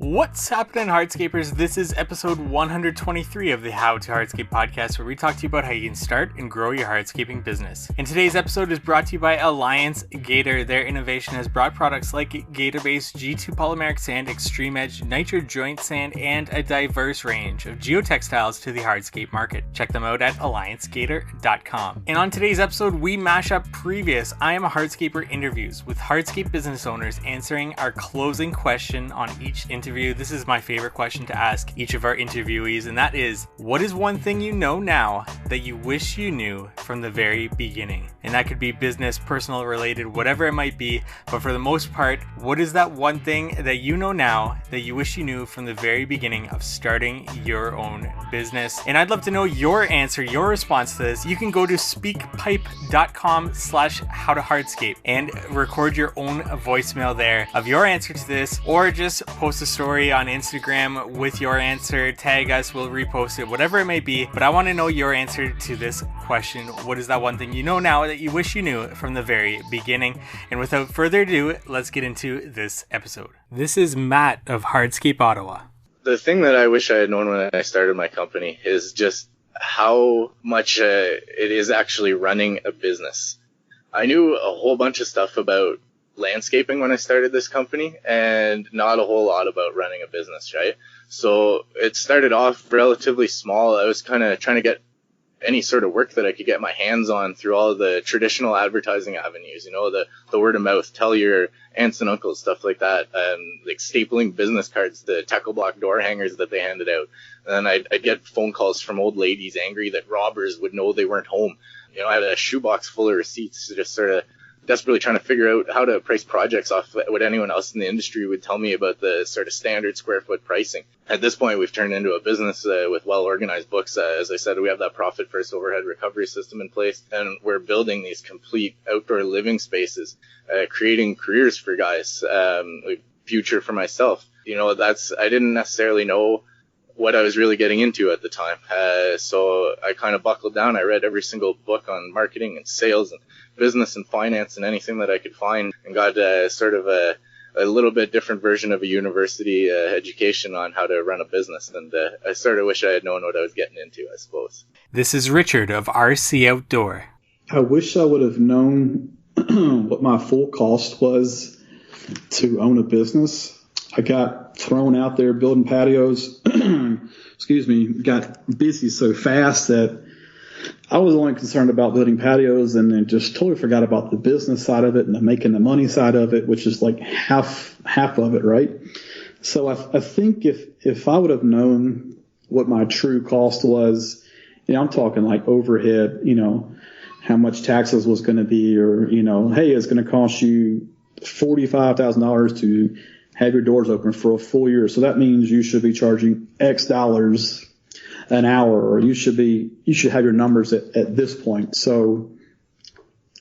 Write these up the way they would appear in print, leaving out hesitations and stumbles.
What's happening, Hardscapers? This is episode 123 of the How to Hardscape podcast, where we talk to you about how you can start and grow your hardscaping business. And today's episode is brought to you by Alliance Gator. Their innovation has brought products like Gator-based G2 polymeric sand, extreme edge, nitro joint sand, and a diverse range of geotextiles to the hardscape market. Check them out at alliancegator.com. And on today's episode, we mash up previous I Am a Hardscaper interviews with hardscape business owners, answering our closing question on each interview. This is my favorite question to ask each of our interviewees, and that is, what is one thing you know now that you wish you knew from the very beginning? And that could be business, personal related, whatever it might be, but for the most part, what is that one thing that you know now that you wish you knew from the very beginning of starting your own business? And I'd love to know your answer, your response to this. You can go to speakpipe.com/howtohardscape and record your own voicemail there of your answer to this, or just post a story on Instagram with your answer, tag us, we'll repost it, whatever it may be. But I want to know your answer to this question. What is that one thing you know now that you wish you knew from the very beginning? And without further ado, let's get into this episode. This is Matt of Hardscape Ottawa. The thing that I wish I had known when I started my company is just how much it is actually running a business. I knew a whole bunch of stuff about landscaping when I started this company, and not a whole lot about running a business, right? So it started off relatively small. I was kind of trying to get any sort of work that I could get my hands on through all the traditional advertising avenues, you know, the word of mouth, tell your aunts and uncles, stuff like that, like stapling business cards to tackle block door hangers that they handed out. And then I'd get phone calls from old ladies angry that robbers would know they weren't home. You know, I had a shoebox full of receipts, just sort of desperately trying to figure out how to price projects off what anyone else in the industry would tell me about the sort of standard square foot pricing. At this point, we've turned into a business with well-organized books. As I said, we have that profit first overhead recovery system in place, and we're building these complete outdoor living spaces, creating careers for guys, like future for myself. You know, I didn't necessarily know what I was really getting into at the time. So I kind of buckled down. I read every single book on marketing and sales and business and finance and anything that I could find, and got sort of a little bit different version of a university education on how to run a business. And I sort of wish I had known what I was getting into, I suppose. This is Richard of RC Outdoor. I wish I would have known what my full cost was to own a business. I got thrown out there building patios, got busy so fast that I was only concerned about building patios, and then just totally forgot about the business side of it and the making the money side of it, which is like half of it, right? So I think if I would have known what my true cost was, you know, I'm talking like overhead, you know, how much taxes was going to be, or, you know, hey, it's going to cost you $45,000 to have your doors open for a full year. So that means you should be charging X dollars an hour, or you should have your numbers at this point. So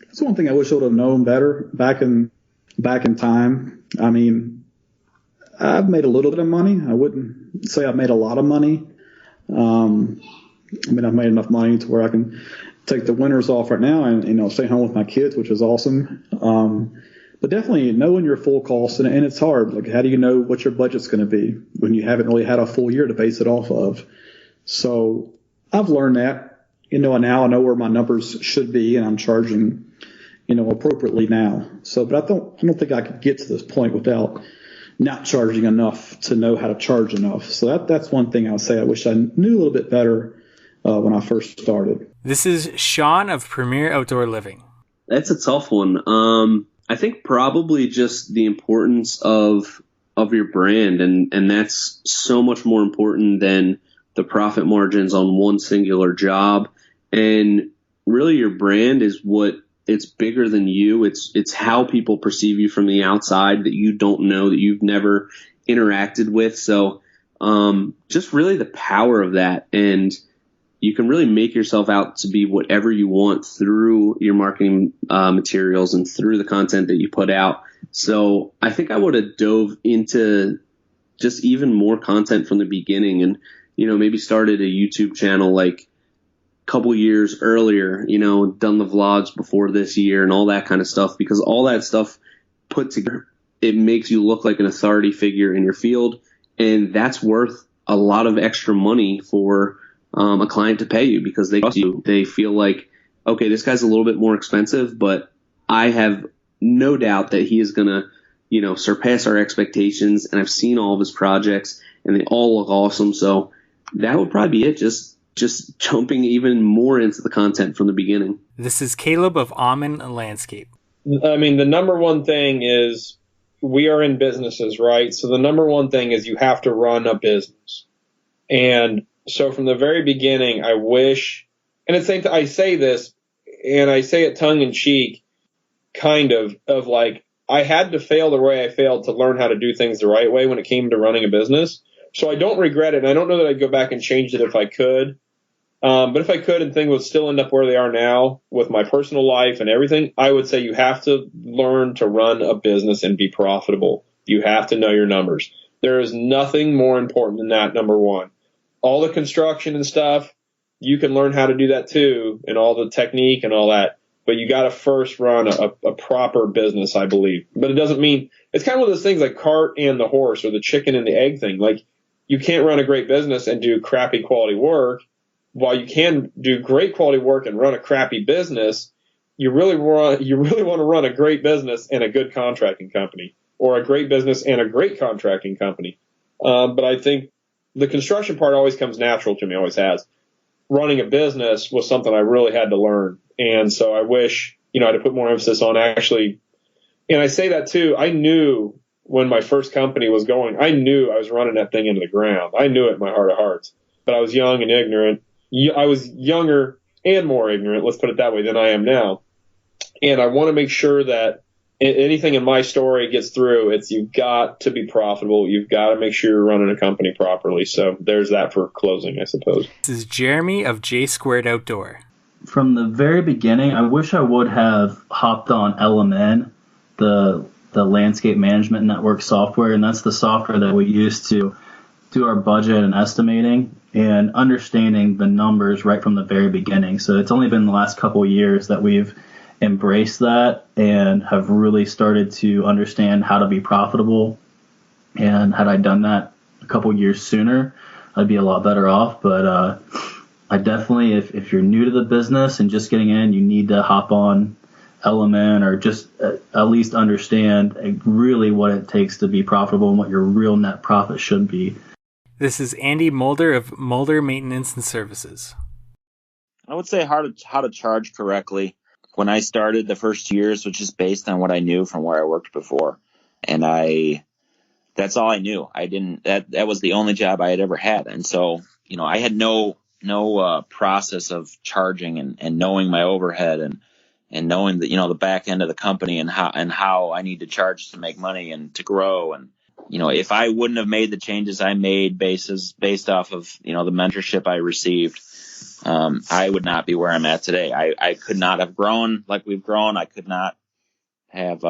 that's one thing I wish I would have known better back in time. I mean, I've made a little bit of money. I wouldn't say I've made a lot of money. I mean, I've made enough money to where I can take the winters off right now and, you know, stay home with my kids, which is awesome. But definitely knowing your full costs, and it's hard. Like, how do you know what your budget's going to be when you haven't really had a full year to base it off of? So I've learned that, you know, and now I know where my numbers should be, and I'm charging, you know, appropriately now. So, but I don't think I could get to this point without not charging enough to know how to charge enough. So that's one thing I would say I wish I knew a little bit better when I first started. This is Sean of Premier Outdoor Living. That's a tough one. I think probably just the importance of your brand, and that's so much more important than the profit margins on one singular job. And really, your brand is it's bigger than you. It's how people perceive you from the outside that you don't know, that you've never interacted with. So just really the power of that. And you can really make yourself out to be whatever you want through your marketing materials and through the content that you put out. So I think I would have dove into just even more content from the beginning, and, you know, maybe started a YouTube channel like a couple years earlier, you know, done the vlogs before this year and all that kind of stuff, because all that stuff put together, it makes you look like an authority figure in your field. And that's worth a lot of extra money for a client to pay you because they trust you. They feel like, okay, this guy's a little bit more expensive, but I have no doubt that he is going to, surpass our expectations. And I've seen all of his projects and they all look awesome. So that would probably be it. Just jumping even more into the content from the beginning. This is Caleb of Almond Landscape. I mean, the number one thing is we are in businesses, right? So the number one thing is you have to run a business. And so from the very beginning, I wish, and at the same time, I say this, and I say it tongue in cheek, kind of like, I had to fail the way I failed to learn how to do things the right way when it came to running a business. So I don't regret it. And I don't know that I'd go back and change it if I could. But if I could and things would still end up where they are now with my personal life and everything, I would say you have to learn to run a business and be profitable. You have to know your numbers. There is nothing more important than that, number one. All the construction and stuff, you can learn how to do that too, and all the technique and all that. But you got to first run a proper business, I believe. But it doesn't mean – it's kind of one of those things like cart and the horse or the chicken and the egg thing. Like you can't run a great business and do crappy quality work. While you can do great quality work and run a crappy business, you really want to run a great business and a good contracting company, or a great business and a great contracting company. But I think the construction part always comes natural to me, always has. Running a business was something I really had to learn. And so I wish, I had to put more emphasis on actually. And I say that too. I knew when my first company was going, I knew I was running that thing into the ground. I knew it in my heart of hearts, but I was young and ignorant. I was younger and more ignorant, let's put it that way, than I am now. And I want to make sure that anything in my story gets through. You've got to be profitable. You've got to make sure you're running a company properly. So there's that for closing, I suppose. This is Jeremy of J Squared Outdoor. From the very beginning, I wish I would have hopped on LMN, the landscape management network software, and that's the software that we use to do our budget and estimating and understanding the numbers right from the very beginning. So it's only been the last couple of years that we've embraced that and have really started to understand how to be profitable. And had I done that a couple of years sooner, I'd be a lot better off. But I definitely, if you're new to the business and just getting in, you need to hop on LMN or just at least understand really what it takes to be profitable and what your real net profit should be. This is Andy Mulder of Mulder Maintenance and Services. I would say how to charge correctly. When I started the first years, which is based on what I knew from where I worked before, and that's all I knew. That was the only job I had ever had, and so I had no process of charging and knowing my overhead and knowing the back end of the company and how I need to charge to make money and to grow. And if I wouldn't have made the changes I made based off of the mentorship I received, I would not be where I'm at today. I could not have grown like we've grown. I could not have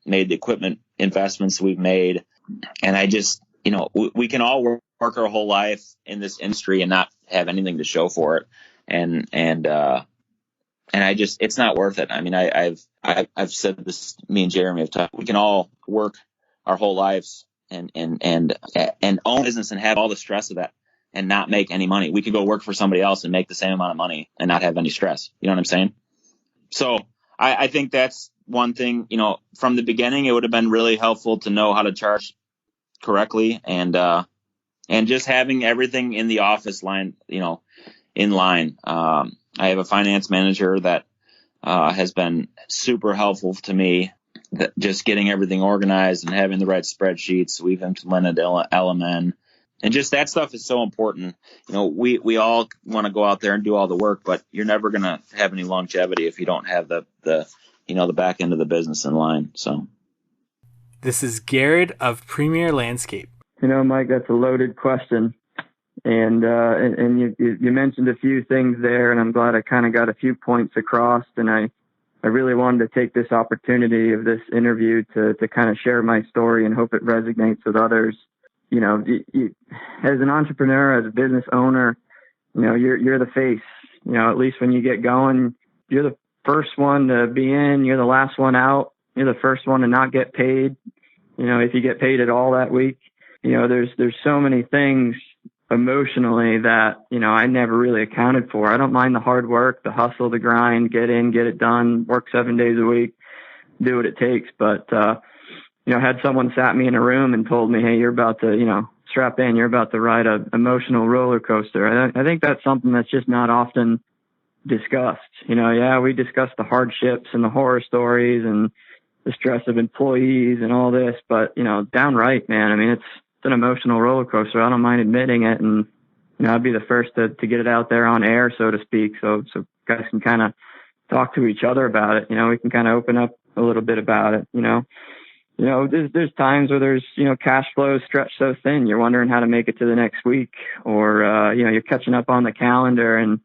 made the equipment investments we've made. And I just, we can all work our whole life in this industry and not have anything to show for it. And I just, it's not worth it. I mean, I've said this, me and Jeremy have talked, we can all work our whole lives and own a business and have all the stress of that and not make any money. We could go work for somebody else and make the same amount of money and not have any stress. You know what I'm saying? So I think that's one thing, from the beginning, it would have been really helpful to know how to charge correctly and just having everything in the office line, in line. I have a finance manager that has been super helpful to me, just getting everything organized and having the right spreadsheets. We've implemented LMN, and just that stuff is so important. We all want to go out there and do all the work, but you're never going to have any longevity if you don't have the back end of the business in line. So this is Garrett of Premier Landscape. Mike, that's a loaded question. And you mentioned a few things there, and I'm glad I kind of got a few points across. And I really wanted to take this opportunity of this interview to kind of share my story and hope it resonates with others. As an entrepreneur, as a business owner, you're the face. At least when you get going, you're the first one to be in, you're the last one out, you're the first one to not get paid. If you get paid at all that week. there's so many things emotionally that, I never really accounted for. I don't mind the hard work, the hustle, the grind, get in, get it done, work 7 days a week, do what it takes. But, had someone sat me in a room and told me, hey, you're about to, strap in, you're about to ride a emotional roller coaster. I think that's something that's just not often discussed. We discuss the hardships and the horror stories and the stress of employees and all this, but, downright, man, I mean, it's an emotional roller coaster. I don't mind admitting it. And, I'd be the first to get it out there on air, so to speak. So guys can kind of talk to each other about it. We can kind of open up a little bit about it, there's times where there's, cash flow stretched so thin, you're wondering how to make it to the next week, or, you're catching up on the calendar and,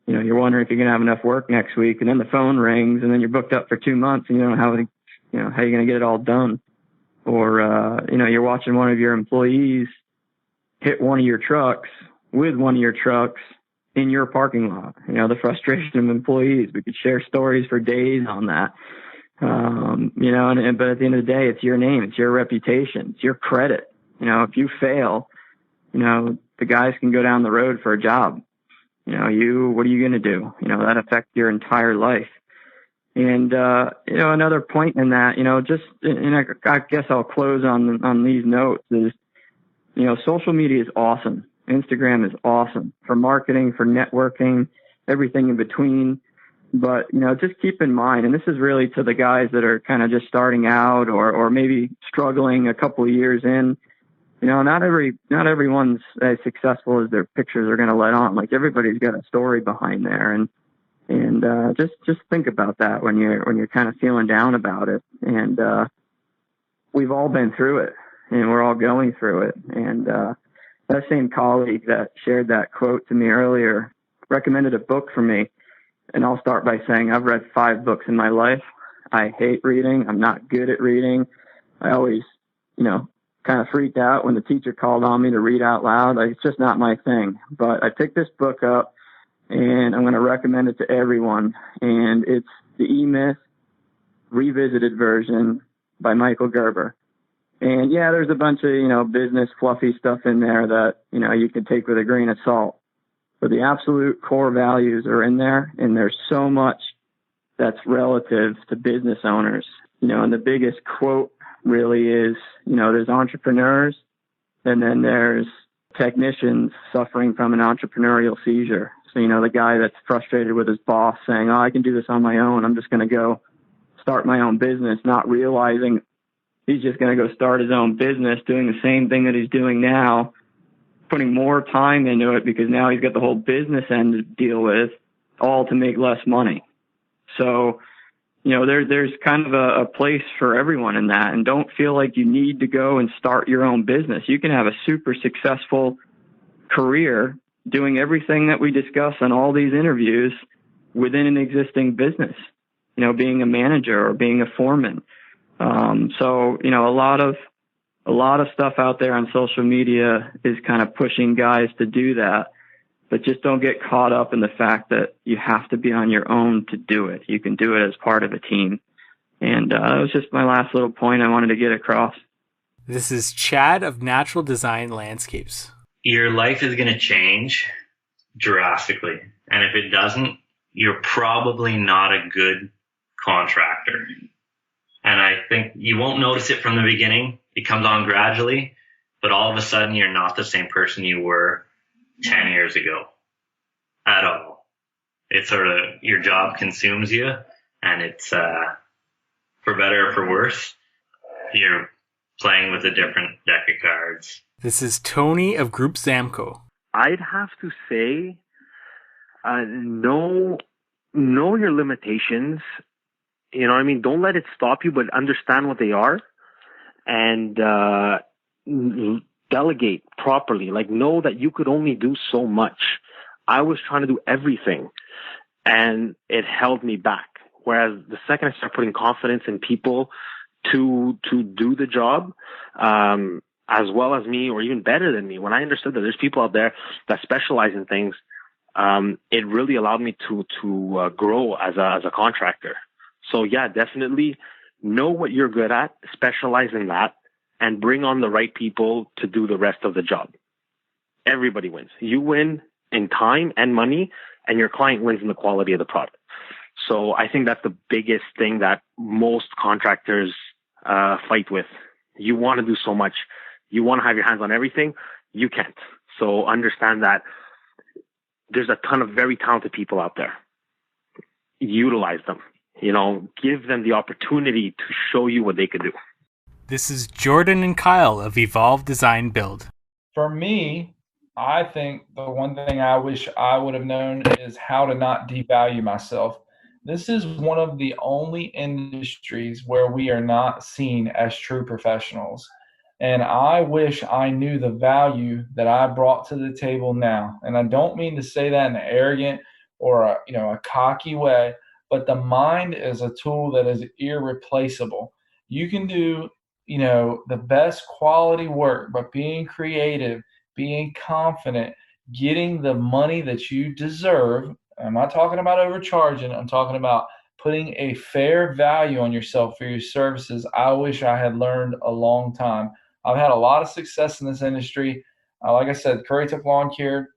you're wondering if you're going to have enough work next week, and then the phone rings and then you're booked up for 2 months and you don't know how you're going to get it all done. Or, you're watching one of your employees hit one of your trucks with one of your trucks in your parking lot. The frustration of employees. We could share stories for days on that. But at the end of the day, it's your name, it's your reputation, it's your credit. If you fail, the guys can go down the road for a job. What are you going to do? That affects your entire life. And, another point in that, I guess I'll close on these notes is, social media is awesome. Instagram is awesome for marketing, for networking, everything in between. But, just keep in mind, and this is really to the guys that are kind of just starting out or maybe struggling a couple of years in, not everyone's as successful as their pictures are going to let on. Like, everybody's got a story behind there. And just think about that when you're kind of feeling down about it. And, we've all been through it and we're all going through it. And, that same colleague that shared that quote to me earlier recommended a book for me. And I'll start by saying I've read 5 books in my life. I hate reading. I'm not good at reading. I always, kind of freaked out when the teacher called on me to read out loud. It's just not my thing. But I picked this book up and I'm going to recommend it to everyone. And it's the E-Myth Revisited version by Michael Gerber. And yeah, there's a bunch of, business fluffy stuff in there that, you can take with a grain of salt. But the absolute core values are in there, and there's so much that's relative to business owners. And the biggest quote really is, there's entrepreneurs, and then there's technicians suffering from an entrepreneurial seizure. So, the guy that's frustrated with his boss saying, oh, I can do this on my own. I'm just going to go start my own business, not realizing he's just going to go start his own business, doing the same thing that he's doing now, putting more time into it because now he's got the whole business end to deal with, all to make less money. So, there's kind of a place for everyone in that. And don't feel like you need to go and start your own business. You can have a super successful career doing everything that we discuss on all these interviews within an existing business, being a manager or being a foreman. So, a lot of stuff out there on social media is kind of pushing guys to do that, but just don't get caught up in the fact that you have to be on your own to do it. You can do it as part of a team. And that was just my last little point I wanted to get across. This is Chad of Natural Design Landscapes. Your life is going to change drastically. And if it doesn't, you're probably not a good contractor. And I think you won't notice it from the beginning. It comes on gradually, but all of a sudden you're not the same person you were 10 years ago at all. It's sort of, your job consumes you, and it's, for better or for worse, you're playing with a different deck of cards. This is Tony of Group Zamco. I'd have to say, know your limitations. Don't let it stop you, but understand what they are, and delegate properly. Like, know that you could only do so much. I was trying to do everything, and it held me back. Whereas the second I start putting confidence in people to do the job, as well as me, or even better than me, when I understood that there's people out there that specialize in things, it really allowed me to grow as a contractor. So yeah, definitely know what you're good at, specialize in that, and bring on the right people to do the rest of the job. Everybody wins. You win in time and money, and your client wins in the quality of the product. So I think that's the biggest thing that most contractors fight with. You want to do so much. You want to have your hands on everything. You can't. So understand that there's a ton of very talented people out there. Utilize them. Give them the opportunity to show you what they could do. This is Jordan and Kyle of Evolve Design Build. For me, I think the one thing I wish I would have known is how to not devalue myself. This is one of the only industries where we are not seen as true professionals. And I wish I knew the value that I brought to the table now. And I don't mean to say that in an arrogant or a cocky way, but the mind is a tool that is irreplaceable. You can do, the best quality work, but being creative, being confident, getting the money that you deserve. I'm not talking about overcharging. I'm talking about putting a fair value on yourself for your services. I wish I had learned a long time. I've had a lot of success in this industry. Like I said, Curry Tech Lawn Care,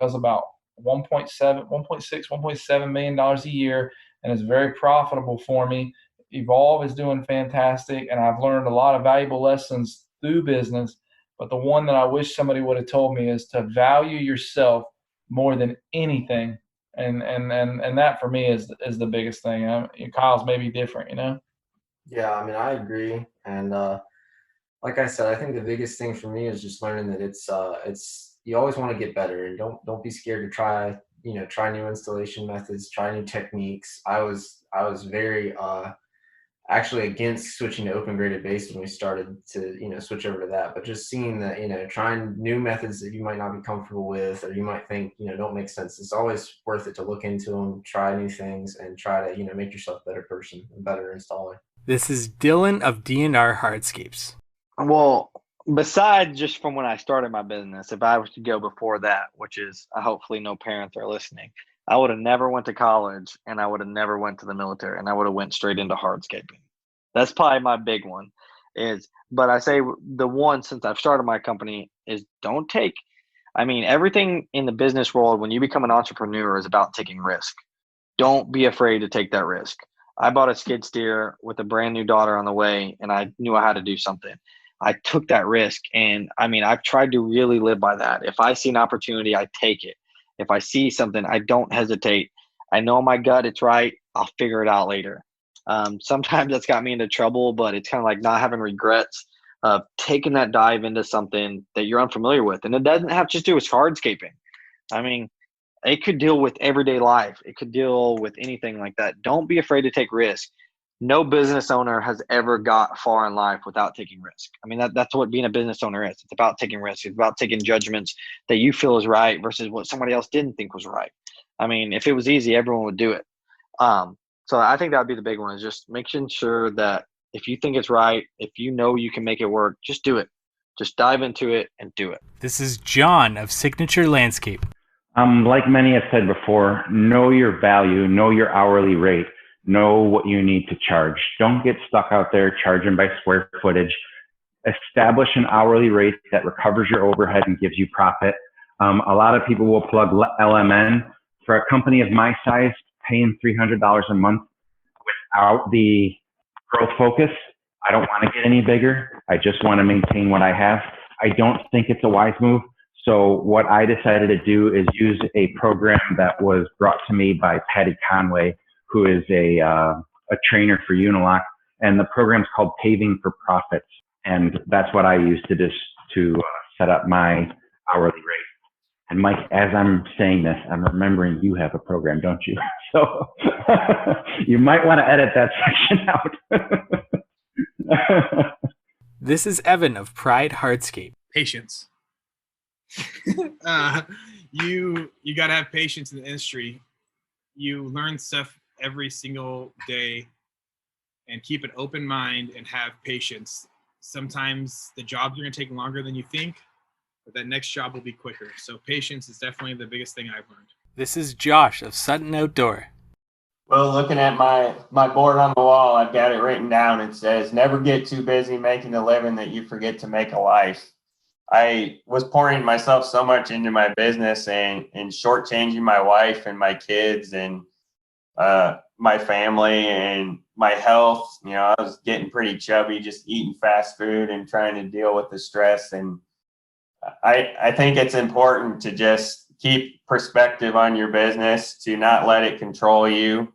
does about $1.7 million a year, and is very profitable for me. Evolve is doing fantastic, and I've learned a lot of valuable lessons through business. But the one that I wish somebody would have told me is to value yourself more than anything. And that for me is the biggest thing. Kyle's maybe different, Yeah, I mean, I agree. And like I said, I think the biggest thing for me is just learning that it's you always want to get better, and don't be scared to try new installation methods, try new techniques. I was very actually against switching to open graded base when we started to switch over to that, but just seeing that trying new methods that you might not be comfortable with, or you might think don't make sense, it's always worth it to look into them, try new things, and try to make yourself a better person and better installer. This is Dylan of DNR Hardscapes. Well, besides just from when I started my business, if I was to go before that, which is hopefully no parents are listening, I would have never went to college, and I would have never went to the military, and I would have went straight into hardscaping. That's probably my big one. But I say the one since I've started my company is everything in the business world, when you become an entrepreneur, is about taking risk. Don't be afraid to take that risk. I bought a skid steer with a brand new daughter on the way, and I knew I had to do something. I took that risk, and I've tried to really live by that. If I see an opportunity, I take it. If I see something, I don't hesitate. I know in my gut it's right. I'll figure it out later. Sometimes that's got me into trouble, but it's kind of like not having regrets of taking that dive into something that you're unfamiliar with. And it doesn't have to just do with hardscaping. It could deal with everyday life. It could deal with anything like that. Don't be afraid to take risk. No business owner has ever got far in life without taking risk. That's what being a business owner is. It's about taking risks. It's about taking judgments that you feel is right versus what somebody else didn't think was right. If it was easy, everyone would do it. So I think that would be the big one, is just making sure that if you think it's right, if you can make it work, just do it. Just dive into it and do it. This is John of Signature Landscape. Like many have said before, know your value, know your hourly rate, know what you need to charge. Don't get stuck out there charging by square footage. Establish an hourly rate that recovers your overhead and gives you profit. A lot of people will plug LMN. For a company of my size, paying $300 a month without the growth focus, I don't want to get any bigger. I just want to maintain what I have. I don't think it's a wise move. So what I decided to do is use a program that was brought to me by Patty Conway, who is a trainer for Unilock, and the program's called Paving for Profits, and that's what I use to set up my hourly rate. And Mike, as I'm saying this, I'm remembering you have a program, don't you? So you might want to edit that section out. This is Evan of Pride Hardscape. Patience. You got to have patience in the industry. You learn stuff every single day, and keep an open mind and have patience. Sometimes the jobs are going to take longer than you think, but that next job will be quicker. So patience is definitely the biggest thing I've learned. This is Josh of Sutton Outdoor. Well, looking at my board on the wall, I've got it written down. It says, never get too busy making a living that you forget to make a life. I was pouring myself so much into my business and shortchanging my wife and my kids and my family and my health. You know, I was getting pretty chubby, just eating fast food and trying to deal with the stress. And I think it's important to just keep perspective on your business, to not let it control you,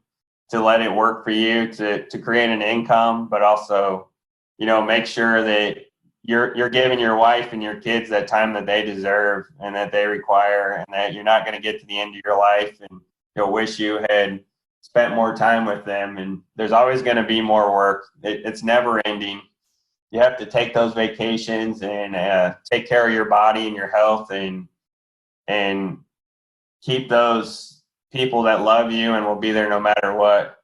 to let it work for you, to create an income, but also, you know, make sure that you're giving your wife and your kids that time that they deserve and that they require, and that you're not going to get to the end of your life and you'll wish you had spent more time with them. And there's always going to be more work. It's never ending. You have to take those vacations and take care of your body and your health, and keep those people that love you and will be there no matter what.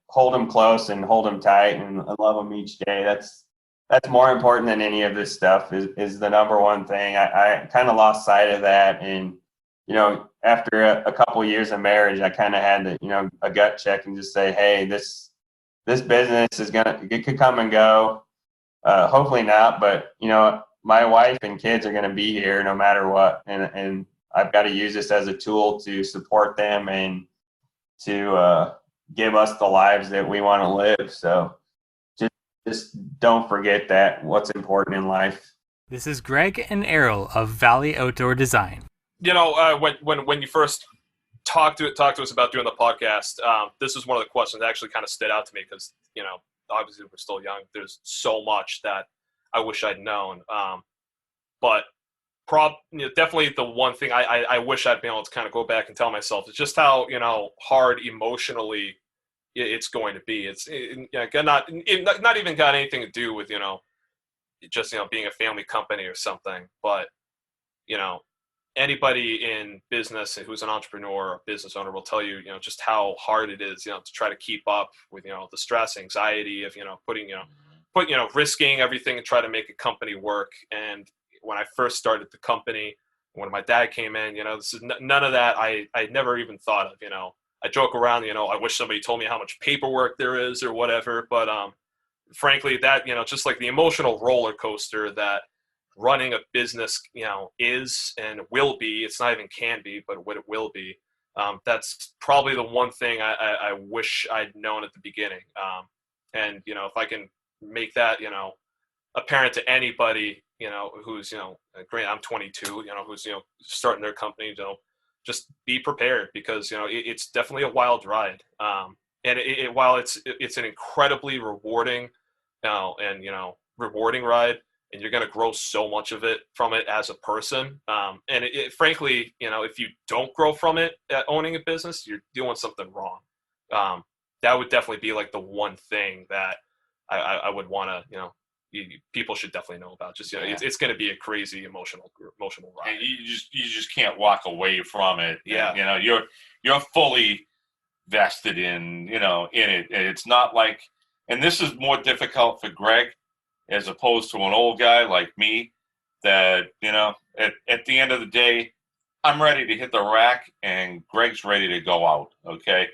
Hold them close and hold them tight and love them each day. That's more important than any of this stuff. Is the number one thing. I kind of lost sight of that, and you know, after a couple of years of marriage, I kind of had to, you know, a gut check and just say, hey, this business it could come and go. Hopefully not, but you know, my wife and kids are going to be here no matter what, and I've got to use this as a tool to support them and to give us the lives that we want to live. So just don't forget that what's important in life. This is Greg and Errol of Valley Outdoor Design. You know, when you first talked to us about doing the podcast, this was one of the questions that actually kind of stood out to me because, you know, obviously we're still young. There's so much that I wish I'd known. But definitely the one thing I wish I'd been able to kind of go back and tell myself is just how, you know, hard emotionally it's going to be. It's not even got anything to do with, you know, just, you know, being a family company or something. But, you know, anybody in business who's an entrepreneur or business owner will tell you, you know, just how hard it is, you know, to try to keep up with, you know, the stress, anxiety of, you know, risking everything and try to make a company work. And when I first started the company, when my dad came in, you know, this is none of that I never even thought of. You know, I joke around, you know, I wish somebody told me how much paperwork there is or whatever. But frankly, that, you know, just like the emotional roller coaster that running a business, you know, is and will be. It's not even can be, but what it will be. That's probably the one thing I wish I'd known at the beginning. And, you know, if I can make that, you know, apparent to anybody, you know, who's, you know, great, I'm 22, you know, who's, you know, starting their company, you know, just be prepared because, you know, it's definitely a wild ride. And while it's an incredibly rewarding, and, you know, rewarding ride, and you're going to grow so much of it from it as a person. And frankly, you know, if you don't grow from it at owning a business, you're doing something wrong. That would definitely be like the one thing that I would want to, you know, people should definitely know about. Just, you know, it's going to be a crazy emotional ride. And you just can't walk away from it. Yeah. And, you know, you're fully vested in it. And it's not like, and this is more difficult for Greg as opposed to an old guy like me that, you know, at the end of the day, I'm ready to hit the rack and Greg's ready to go out. Okay.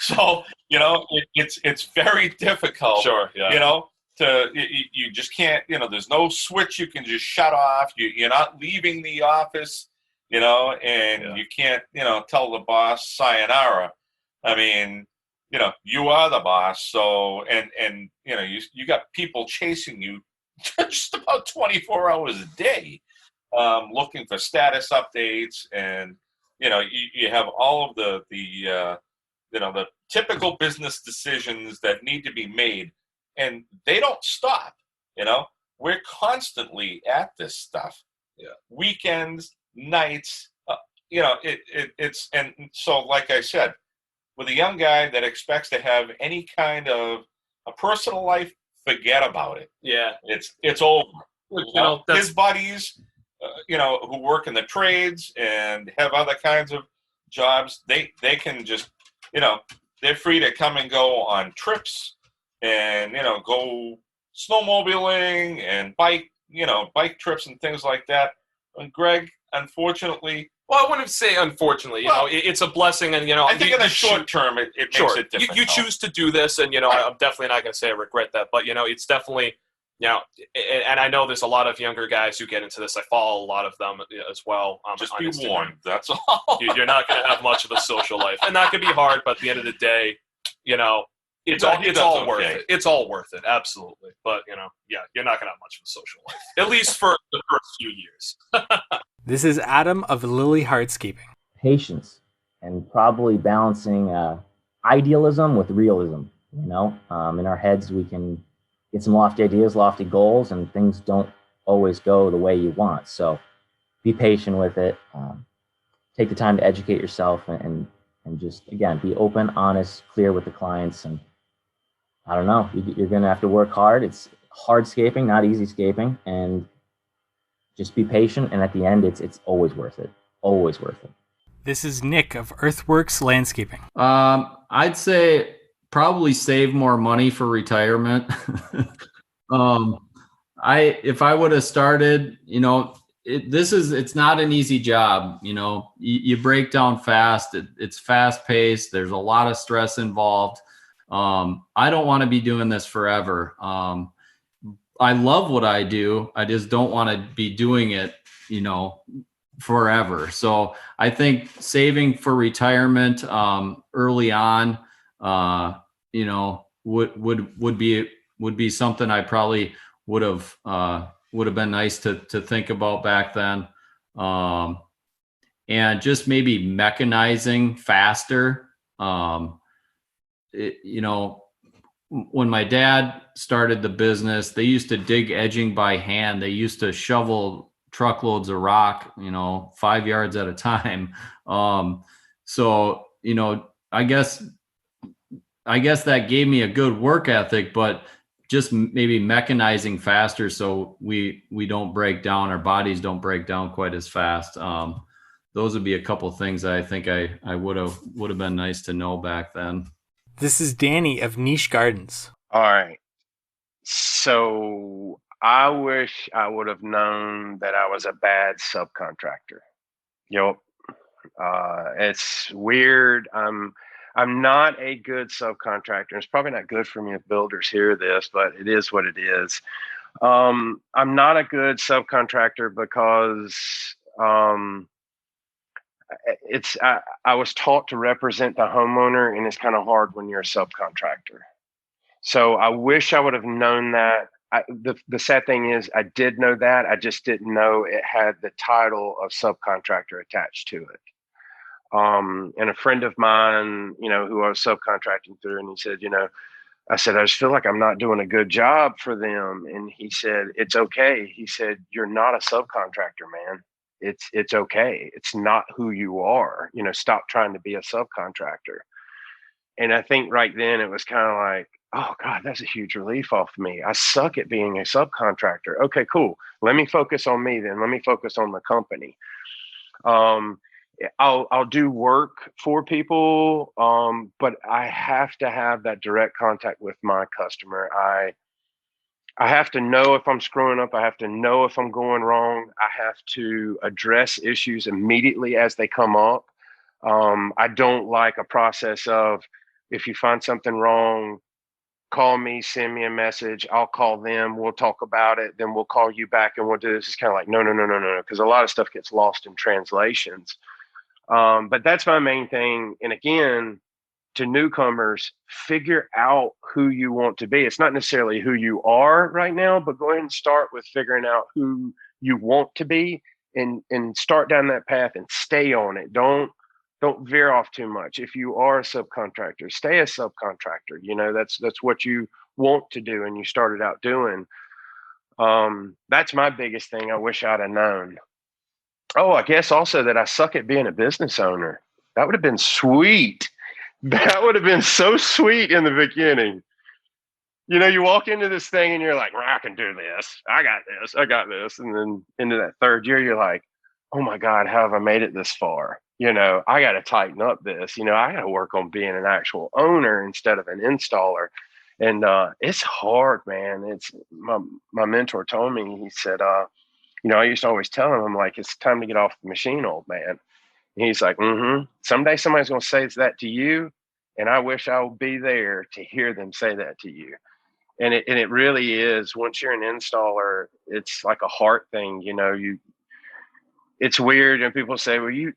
So, you know, it's very difficult. Sure. Yeah. You know, you just can't, you know, there's no switch you can just shut off. You're not leaving the office, you know, and you can't, you know, tell the boss sayonara. I mean, you know, you are the boss. So, and you know, you got people chasing you just about 24 hours a day, looking for status updates. And, you know, you have all of the you know, the typical business decisions that need to be made, and they don't stop. You know, we're constantly at this stuff. Yeah. Weekends, nights, you know, it's, and so, like I said, with a young guy that expects to have any kind of a personal life, forget about it. Yeah. It's over. You know, his buddies, you know, who work in the trades and have other kinds of jobs, they can just, you know, they're free to come and go on trips and, you know, go snowmobiling and bike trips and things like that. And Greg, unfortunately, Well, I wouldn't say unfortunately. It's a blessing, and I think in the short term, it makes it different. You choose to do this, and I'm definitely not going to say I regret that. But it's definitely, and I know there's a lot of younger guys who get into this. I follow a lot of them as well. Just on be Instagram. warned. That's all. You're not going to have much of a social life, and that could be hard. But at the end of the day, it's all worth it. It's all worth it, absolutely. But you're not going to have much of a social life, at least for the first few years. This is Adam of Lily Hardscaping. Patience and probably balancing idealism with realism. In our heads, we can get some lofty ideas, lofty goals, and things don't always go the way you want. So be patient with it. Take the time to educate yourself and just, again, be open, honest, clear with the clients. And I don't know, you're going to have to work hard. It's hardscaping, not easy scaping. And just be patient, and at the end, it's always worth it. Always worth it. This is Nick of Earthworks Landscaping. I'd say probably save more money for retirement. If I would have started, it's not an easy job. You break down fast. It's fast paced. There's a lot of stress involved. I don't want to be doing this forever. I love what I do. I just don't want to be doing it, forever. So I think saving for retirement early on, would be something I probably would have been nice to think about back then. And just maybe mechanizing faster. When my dad started the business, they used to dig edging by hand. They used to shovel truckloads of rock, 5 yards at a time. So, I guess that gave me a good work ethic, but just maybe mechanizing faster so we don't break down, our bodies don't break down quite as fast. Those would be a couple things that I think I would have been nice to know back then. This is Danny of Niche Gardens. All right. So I wish I would have known that I was a bad subcontractor. It's weird. I'm not a good subcontractor. It's probably not good for me if builders hear this, but it is what it is. I'm not a good subcontractor because I was taught to represent the homeowner, and it's kind of hard when you're a subcontractor. So I wish I would have known that. The sad thing is I did know that. I just didn't know it had the title of subcontractor attached to it. And a friend of mine, who I was subcontracting through, and he said, I said, I just feel like I'm not doing a good job for them. And he said, it's okay. He said, you're not a subcontractor, man. It's okay. It's not who you are. Stop trying to be a subcontractor. And I think right then it was kind of like, oh God, that's a huge relief off me. I suck at being a subcontractor. Okay, cool. Let me focus on me then. Let me focus on the company. I'll do work for people, but I have to have that direct contact with my customer. I have to know if I'm screwing up. I have to know if I'm going wrong. I have to address issues immediately as they come up. I don't like a process of, if you find something wrong, call me, send me a message. I'll call them. We'll talk about it. Then we'll call you back and we'll do this. It's kind of like, no. Because a lot of stuff gets lost in translations. But that's my main thing. And again, to newcomers, figure out who you want to be. It's not necessarily who you are right now, but go ahead and start with figuring out who you want to be and start down that path and stay on it. Don't veer off too much. If you are a subcontractor, stay a subcontractor. That's what you want to do and you started out doing. That's my biggest thing I wish I'd have known. Oh, I guess also that I suck at being a business owner. That would have been sweet. That would have been so sweet in the beginning. You walk into this thing and you're like, well, I can do this. I got this. And then into that third year, you're like, oh my God, how have I made it this far? I got to tighten up this. I got to work on being an actual owner instead of an installer. And it's hard, man. It's my mentor told me, he said, I used to always tell him, I'm like, it's time to get off the machine, old man. And he's like, someday somebody's going to say that to you. And I wish I would be there to hear them say that to you. And it really is, once you're an installer, it's like a heart thing. It's weird. And people say, well, you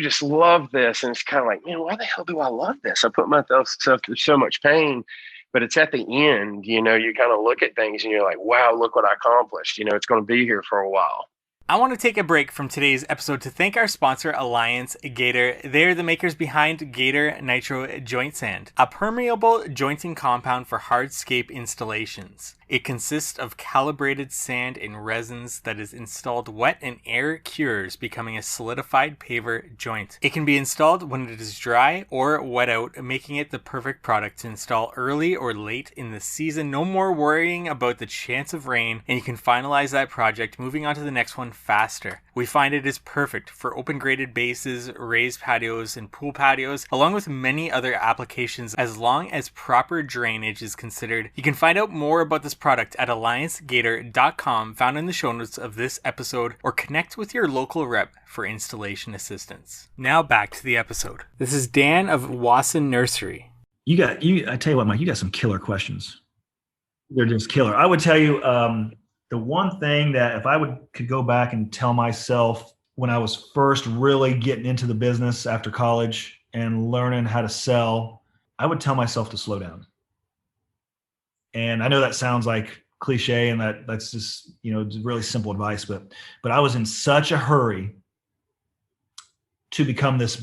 just love this. And it's kind of like, man, why the hell do I love this? I put myself through so much pain, but it's at the end, you kind of look at things and you're like, wow, look what I accomplished. It's going to be here for a while. I want to take a break from today's episode to thank our sponsor, Alliance Gator. They're the makers behind Gator Nitro Joint Sand, a permeable jointing compound for hardscape installations. It consists of calibrated sand and resins that is installed wet and air cures, becoming a solidified paver joint. It can be installed when it is dry or wet out, making it the perfect product to install early or late in the season. No more worrying about the chance of rain, and you can finalize that project, moving on to the next one faster. We find it is perfect for open graded bases, raised patios, and pool patios, along with many other applications, as long as proper drainage is considered. You can find out more about this product at alliancegator.com, found in the show notes of this episode, or connect with your local rep for installation assistance. Now back to the episode. This is Dan of Wasson Nursery. I tell you what, Mike, you got some killer questions. They're just killer. I would tell you, the one thing that if I could go back and tell myself when I was first really getting into the business after college and learning how to sell, I would tell myself to slow down. And I know that sounds like cliche and that's just, really simple advice, but I was in such a hurry to become this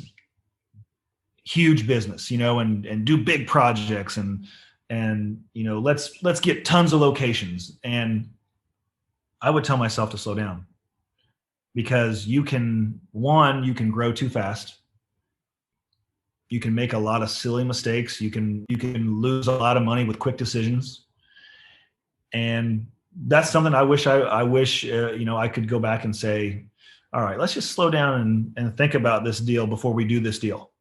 huge business, and do big projects and let's get tons of locations. And I would tell myself to slow down, because you can grow too fast. You can make a lot of silly mistakes. You can lose a lot of money with quick decisions. And that's something I wish I could go back and say, all right, let's just slow down and think about this deal before we do this deal,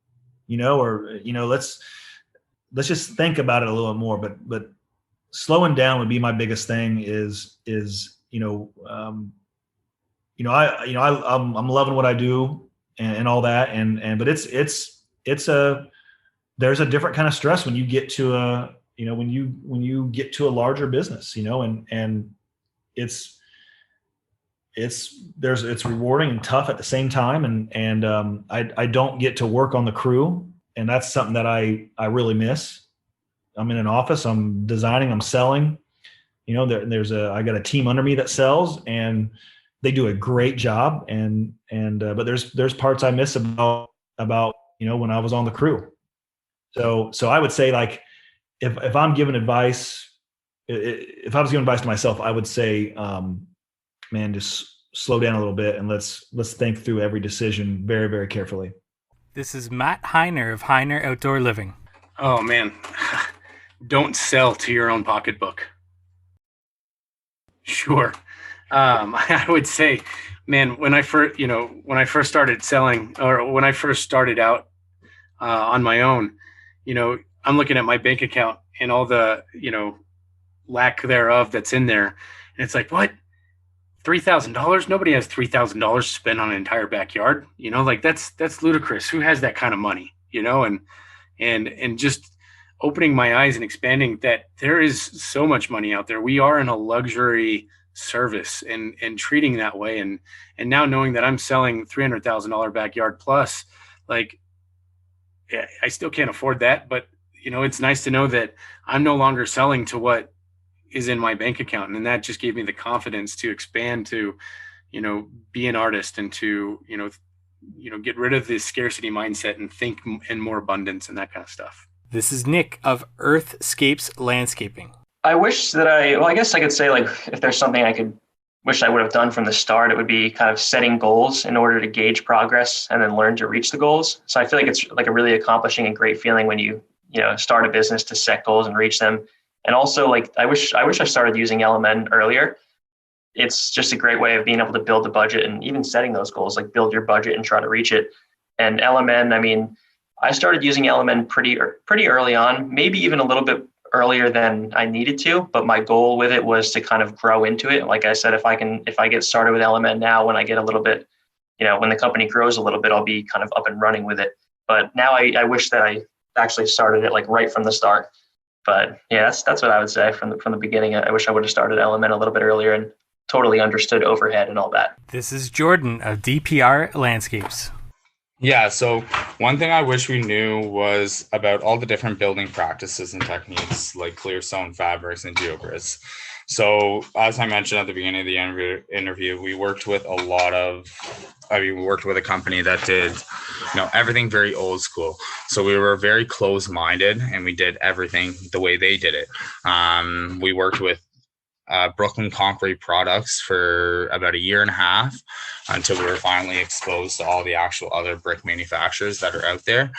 let's just think about it a little bit more. But slowing down would be my biggest thing I'm loving what I do and all that. But there's a different kind of stress when you get to when you get to a larger business, and it's rewarding and tough at the same time. I don't get to work on the crew, and that's something that I really miss. I'm in an office, I'm designing, I'm selling, I got a team under me that sells, and they do a great job. But there's parts I miss about when I was on the crew. So I would say, like, if I'm giving advice, if I was giving advice to myself, I would say, man, just slow down a little bit and let's think through every decision very, very carefully. This is Matt Heiner of Heiner Outdoor Living. Oh man, don't sell to your own pocketbook. Sure. I would say, man, when I first started selling, or when I first started out on my own, I'm looking at my bank account and all the, lack thereof that's in there. And it's like, what? $3,000? Nobody has $3,000 to spend on an entire backyard. That's ludicrous. Who has that kind of money? And just opening my eyes and expanding that there is so much money out there. We are in a luxury service and treating that way. And now knowing that I'm selling $300,000 backyard plus, like, I still can't afford that, but it's nice to know that I'm no longer selling to what is in my bank account. And that just gave me the confidence to expand, to, be an artist, and to, get rid of this scarcity mindset and think in more abundance and that kind of stuff. This is Nick of Earthscapes Landscaping. I wish that I guess I could say, like, if there's something I wish I would have done from the start, it would be kind of setting goals in order to gauge progress and then learn to reach the goals. So I feel like it's like a really accomplishing and great feeling when you start a business to set goals and reach them. And also, like, I wish I started using LMN earlier. It's just a great way of being able to build the budget and even setting those goals, like build your budget and try to reach it. And LMN, I started using LMN pretty early on, maybe even a little bit earlier than I needed to, but my goal with it was to kind of grow into it. Like I said, if I get started with LMN now, when I get a little bit when the company grows a little bit, I'll be kind of up and running with it. But now I wish that I actually started it like right from the start. But yeah, that's what I would say from the beginning. I wish I would have started Element a little bit earlier and totally understood overhead and all that. This is Jordan of DPR Landscapes. Yeah, so one thing I wish we knew was about all the different building practices and techniques like clear stone fabrics and geogrids. So as I mentioned at the beginning of the interview, we worked with we worked with a company that did, everything very old school. So we were very closed-minded and we did everything the way they did it. We worked with Brooklyn Concrete products for about a year and a half until we were finally exposed to all the actual other brick manufacturers that are out there.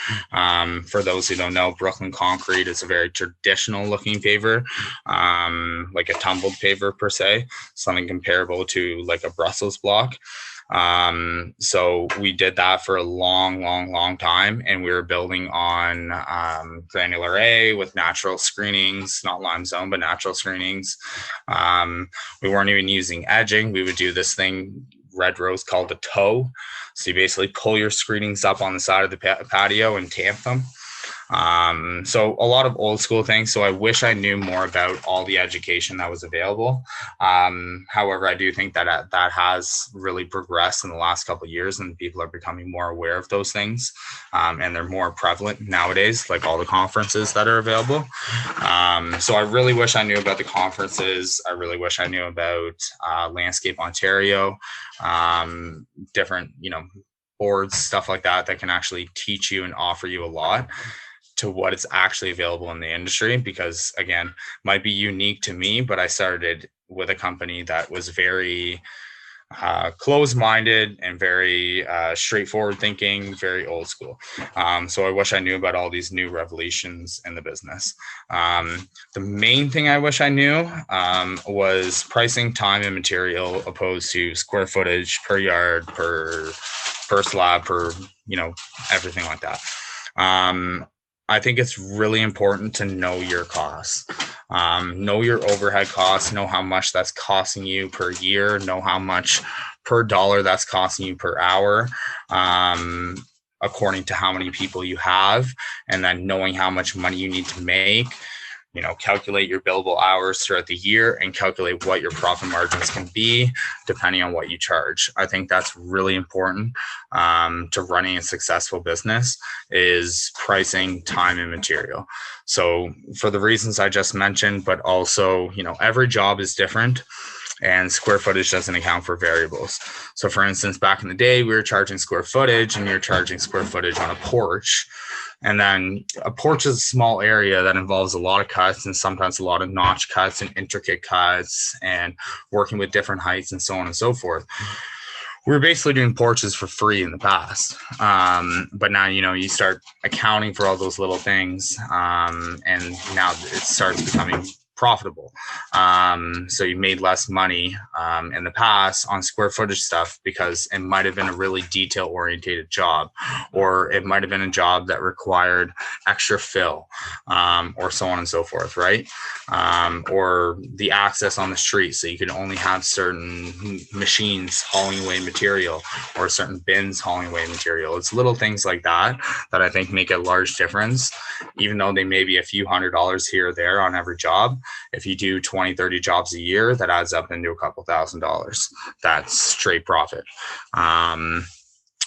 For those who don't know, Brooklyn Concrete is a very traditional looking paver, like a tumbled paver per se, something comparable to like a Brussels block. So we did that for a long time, and we were building on granular A with natural screenings, not limestone, but natural screenings. We weren't even using edging. We would do this thing Red Rose called a toe. So you basically pull your screenings up on the side of the patio and tamp them. So a lot of old school things. So I wish I knew more about all the education that was available. However, I do think that that has really progressed in the last couple of years, and people are becoming more aware of those things. And they're more prevalent nowadays, like all the conferences that are available. So I really wish I knew about the conferences. I really wish I knew about Landscape Ontario, different, boards, stuff like that can actually teach you and offer you a lot to what is actually available in the industry, because again, might be unique to me, but I started with a company that was very closed-minded and very straightforward thinking, very old school. So I wish I knew about all these new revolutions in the business. The main thing I wish I knew was pricing, time, and material opposed to square footage per yard, per slab, per everything like that. I think it's really important to know your costs. Know your overhead costs, know how much that's costing you per year, know how much per dollar that's costing you per hour, according to how many people you have, and then knowing how much money you need to make. Calculate your billable hours throughout the year and calculate what your profit margins can be depending on what you charge. I think that's really important to running a successful business, is pricing, time, and material. So for the reasons I just mentioned, but also, every job is different and square footage doesn't account for variables. So for instance, back in the day, we were charging square footage and you're charging square footage on a porch. And then a porch is a small area that involves a lot of cuts and sometimes a lot of notch cuts and intricate cuts and working with different heights and so on and so forth. We were basically doing porches for free in the past. But now, you start accounting for all those little things, and now it starts becoming profitable. So you made less money in the past on square footage stuff because it might have been a really detail orientated job, or it might have been a job that required extra fill, or so on and so forth, right? Or the access on the street, so you could only have certain machines hauling away material or certain bins hauling away material. It's little things like that that I think make a large difference, even though they may be a few $100s here or there on every job. If you do 20, 30 jobs a year, that adds up into a couple $1,000s. That's straight profit. And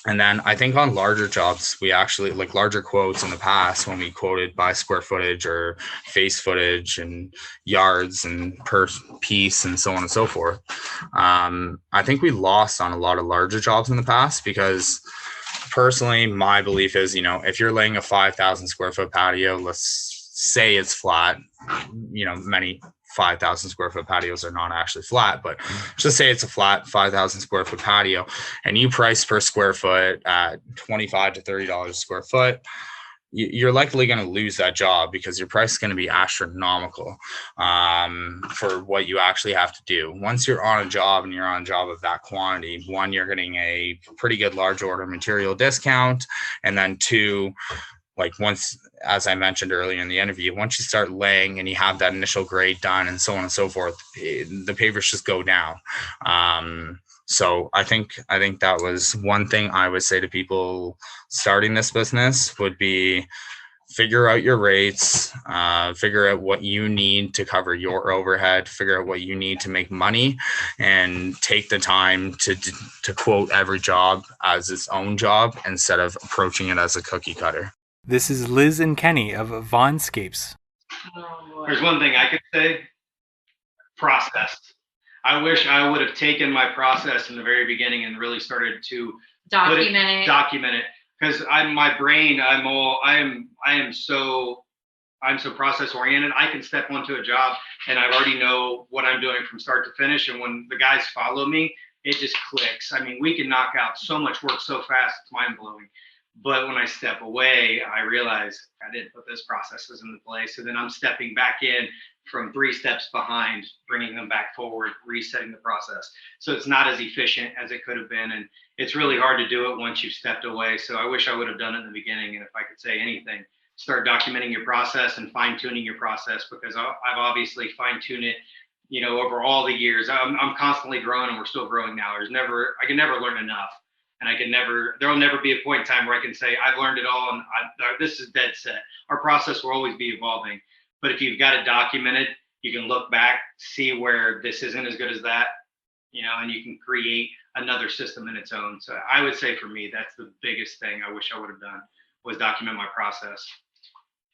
then I think on larger jobs, we actually, like larger quotes in the past, when we quoted by square footage or face footage and yards and per piece and so on and so forth. I think we lost on a lot of larger jobs in the past because personally, my belief is, if you're laying a 5,000 square foot patio, let's say it's flat, many 5,000 square foot patios are not actually flat, but just say it's a flat 5,000 square foot patio and you price per square foot at $25 to $30 a square foot, you're likely going to lose that job because your price is going to be astronomical for what you actually have to do. Once you're on a job and you're on a job of that quantity, one, you're getting a pretty good large order material discount, and then two, like once, as I mentioned earlier in the interview, once you start laying and you have that initial grade done and so on and so forth, the pavers just go down. So I think that was one thing I would say to people starting this business would be figure out your rates, figure out what you need to cover your overhead, figure out what you need to make money, and take the time to quote every job as its own job instead of approaching it as a cookie cutter. This is Liz and Kenny of Vaughnscapes. There's one thing I could say: process. I wish I would have taken my process in the very beginning and really started to document it. Because I'm so process oriented. I can step onto a job and I already know what I'm doing from start to finish. And when the guys follow me, it just clicks. I mean, we can knock out so much work so fast, it's mind blowing. But when I step away, I realize I didn't put those processes into place. So then I'm stepping back in from 3 steps behind, bringing them back forward, resetting the process. So it's not as efficient as it could have been. And it's really hard to do it once you've stepped away. So I wish I would have done it in the beginning. And if I could say anything, start documenting your process and fine tuning your process, because I've obviously fine tuned it, over all the years. I'm constantly growing, and we're still growing now. I can never learn enough. And there will never be a point in time where I can say, I've learned it all and this is dead set. Our process will always be evolving. But if you've got it documented, you can look back, see where this isn't as good as that, and you can create another system in its own. So I would say for me, that's the biggest thing I wish I would have done, was document my process.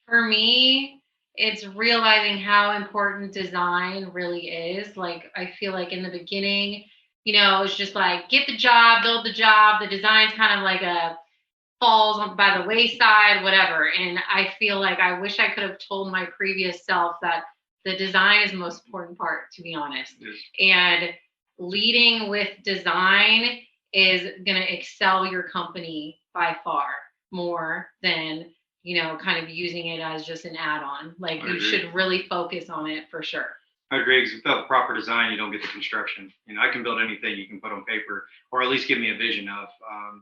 For me, it's realizing how important design really is. Like, I feel like in the beginning, it's just like, get the job, build the job. The design's kind of like falls by the wayside, whatever. And I feel like I wish I could have told my previous self that the design is the most important part, to be honest. Yes. And leading with design is going to excel your company by far more than, kind of using it as just an add-on. Like, you should really focus on it for sure. I agree, because without proper design, you don't get the construction. I can build anything you can put on paper, or at least give me a vision of.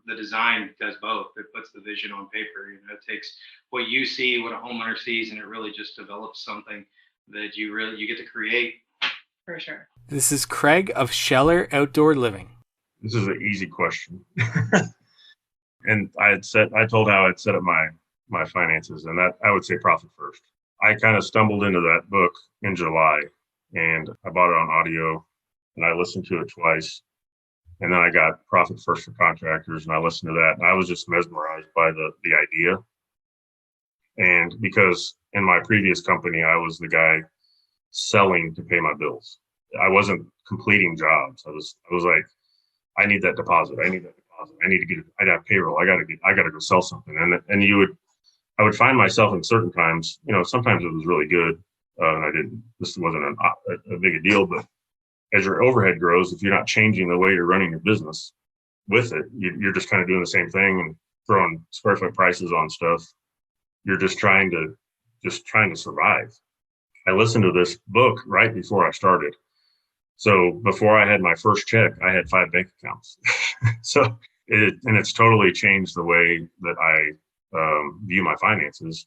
The design does both. It puts the vision on paper. It takes what you see, what a homeowner sees, and it really just develops something that you get to create. For sure. This is Craig of Scheller Outdoor Living. This is an easy question. And I told how I'd set up my finances, and that I would say profit first. I kind of stumbled into that book in July, and I bought it on audio, and I listened to it twice. And then I got Profit First for Contractors, and I listened to that, and I was just mesmerized by the idea. And because in my previous company, I was the guy selling to pay my bills. I wasn't completing jobs. I was like, I need that deposit. I need to get it. I got payroll. I got to go sell something. And I would find myself in certain times, sometimes it was really good. And this wasn't a big a deal, but as your overhead grows, if you're not changing the way you're running your business with it, you're just kind of doing the same thing and throwing square foot prices on stuff. You're just trying to survive. I listened to this book right before I started. So before I had my first check, I had 5 bank accounts. So it's totally changed the way that I view my finances.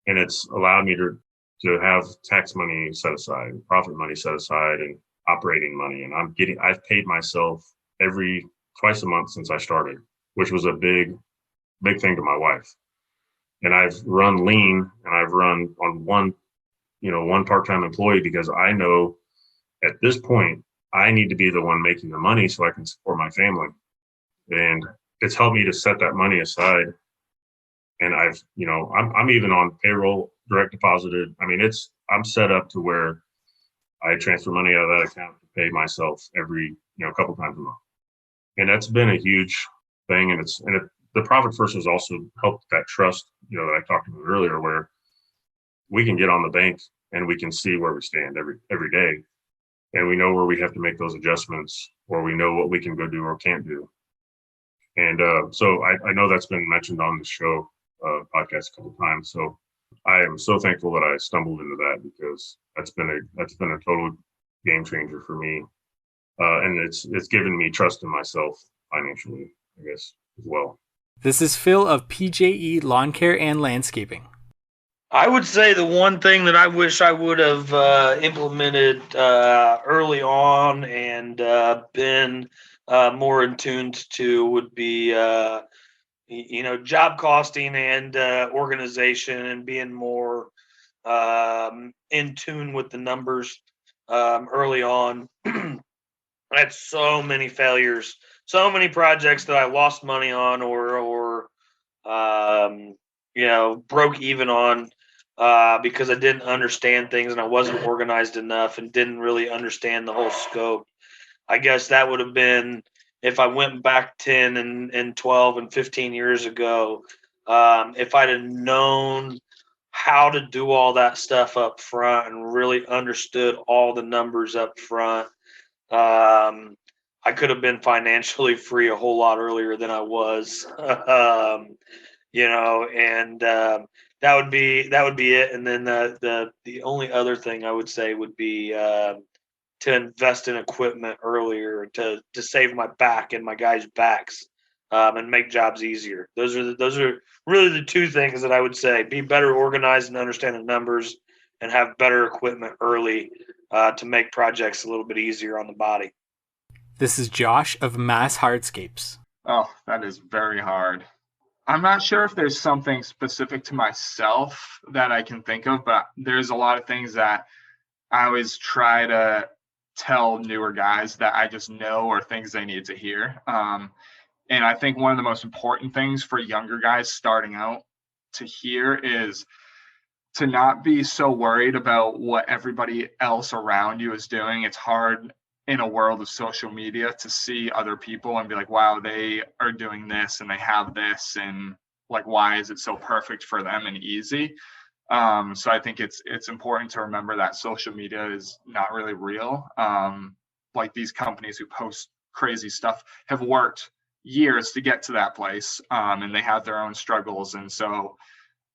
And it's allowed me to have tax money set aside, profit money set aside, and operating money. And I've paid myself twice a month since I started, which was a big thing to my wife. And I've run lean, and I've run on one part-time employee, because I know at this point, I need to be the one making the money so I can support my family. And it's helped me to set that money aside. And I'm even on payroll, direct deposited. I mean, I'm set up to where I transfer money out of that account to pay myself every, couple times a month. And that's been a huge thing. And the Profit First has also helped that trust, that I talked about earlier, where we can get on the bank and we can see where we stand every day. And we know where we have to make those adjustments, or we know what we can go do or can't do. And so I know that's been mentioned on the show podcast a couple of times. So I am so thankful that I stumbled into that, because that's been a total game changer for me. And it's given me trust in myself financially, I guess, as well. This is Phil of PJE Lawn Care and Landscaping. I would say the one thing that I wish I would have implemented early on and been more in tune to would be, job costing and organization, and being more in tune with the numbers early on. I had so many failures, so many projects that I lost money on or broke even on because I didn't understand things and I wasn't organized enough and didn't really understand the whole scope. I guess that would have been if I went back 10 and 12 and 15 years ago. If I'd have known how to do all that stuff up front and really understood all the numbers up front, I could have been financially free a whole lot earlier than I was. And that would be it. And then the only other thing I would say would be to invest in equipment earlier to save my back and my guys' backs, and make jobs easier. Those are really the two things that I would say: be better organized and understand the numbers, and have better equipment early to make projects a little bit easier on the body. This is Josh of Mass Hardscapes. Oh, that is very hard. I'm not sure if there's something specific to myself that I can think of, but there's a lot of things that I always try to tell newer guys that I just know are things they need to hear. And I think one of the most important things for younger guys starting out to hear is to not be so worried about what everybody else around you is doing. It's hard in a world of social media to see other people and be like, wow, they are doing this and they have this, and like, why is it so perfect for them and easy? So I think it's important to remember that social media is not really real. Like, these companies who post crazy stuff have worked years to get to that place, and they have their own struggles. And so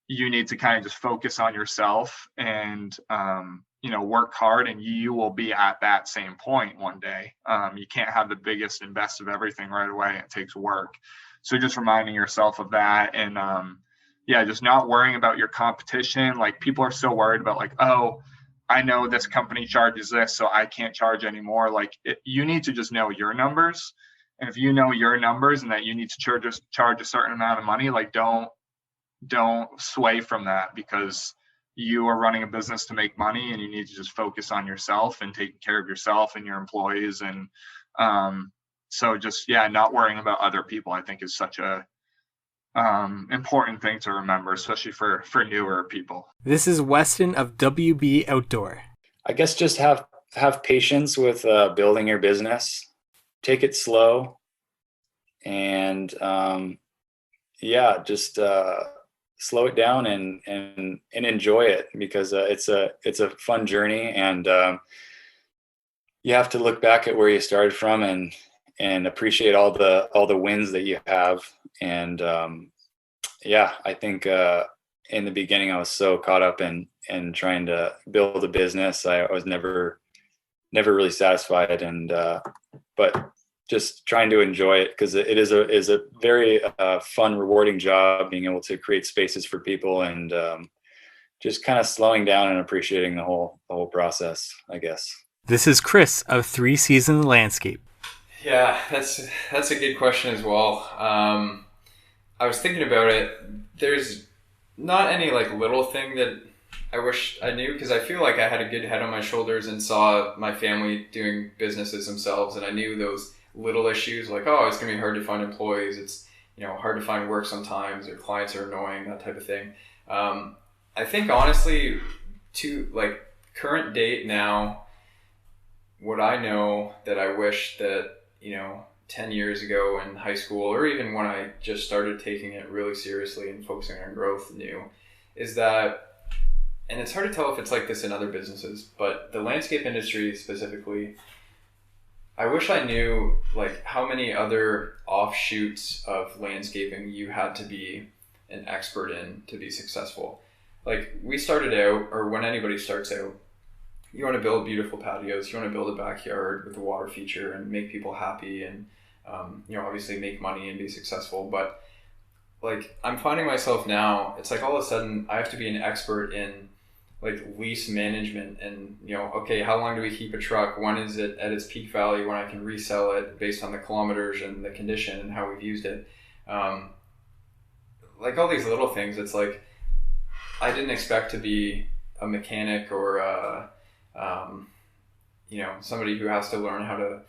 you need to kind of just focus on yourself and, work hard, and you will be at that same point one day. You can't have the biggest and best of everything right away. It takes work. So just reminding yourself of that, and just not worrying about your competition. Like, people are so worried about like, oh, I know this company charges this, so I can't charge anymore. Like, you need to just know your numbers. And if you know your numbers and that you need to charge a certain amount of money, like, don't sway from that, because you are running a business to make money, and you need to just focus on yourself and taking care of yourself and your employees. And so just, not worrying about other people, I think, is such a important thing to remember, especially for newer people. This is Weston of WB Outdoor. I guess just have patience with building your business. Take it slow, and just slow it down and enjoy it, because it's a fun journey, and you have to look back at where you started from and appreciate all the wins that you have. And I think in the beginning I was so caught up in trying to build a business. I was never really satisfied, and but just trying to enjoy it, because it is a very fun, rewarding job, being able to create spaces for people, and just kind of slowing down and appreciating the whole process, I guess. This is Chris of 3 Season Landscape. Yeah, that's a good question as well. I was thinking about it. There's not any like little thing that I wish I knew, because I feel like I had a good head on my shoulders and saw my family doing businesses themselves, and I knew those little issues like, oh, it's going to be hard to find employees. It's, hard to find work sometimes, or clients are annoying, that type of thing. I think honestly, to like current date now, what I know that I wish that, 10 years ago in high school, or even when I just started taking it really seriously and focusing on growth new, is that, and it's hard to tell if it's like this in other businesses, but the landscape industry specifically, I wish I knew like how many other offshoots of landscaping you had to be an expert in to be successful. Like, we started out, or when anybody starts out, you want to build beautiful patios, you want to build a backyard with a water feature and make people happy, and obviously make money and be successful. But like, I'm finding myself now, it's like all of a sudden I have to be an expert in like lease management and, okay, how long do we keep a truck? When is it at its peak value when I can resell it based on the kilometers and the condition and how we've used it? Like all these little things, it's like, I didn't expect to be a mechanic or somebody who has to learn how to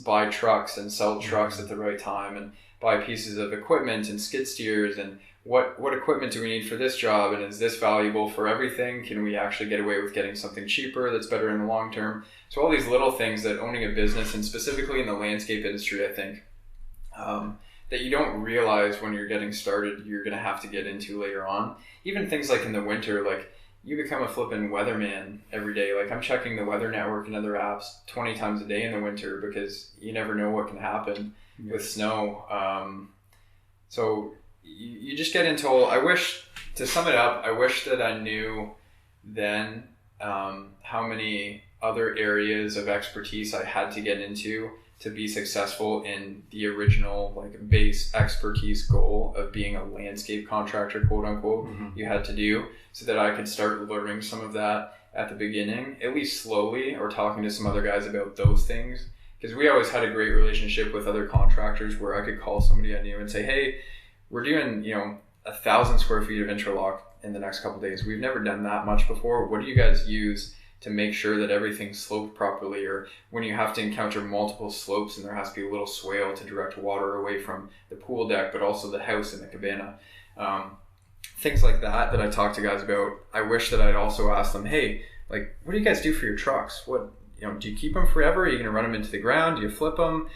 buy trucks and sell trucks at the right time and buy pieces of equipment and skid steers and what equipment do we need for this job, and is this valuable for everything? Can we actually get away with getting something cheaper that's better in the long term? So all these little things that owning a business, and specifically in the landscape industry, I think that you don't realize when you're getting started you're going to have to get into later on. Even things like in the winter, like you become a flippin' weatherman every day. Like I'm checking the weather network and other apps 20 times a day in the winter because you never know what can happen with snow. So you just get into to sum it up, I wish that I knew then how many other areas of expertise I had to get into to be successful in the original like base expertise goal of being a landscape contractor, quote unquote, you had to do, so that I could start learning some of that at the beginning, at least slowly, or talking to some other guys about those things. Because we always had a great relationship with other contractors where I could call somebody I knew and say, hey, we're doing, 1,000 square feet of interlock in the next couple of days. We've never done that much before. What do you guys use to make sure that everything's sloped properly? Or when you have to encounter multiple slopes and there has to be a little swale to direct water away from the pool deck, but also the house and the cabana. Things like that I talk to guys about. I wish that I'd also asked them, hey, like, what do you guys do for your trucks? What, do you keep them forever? Are you going to run them into the ground? Do you flip them?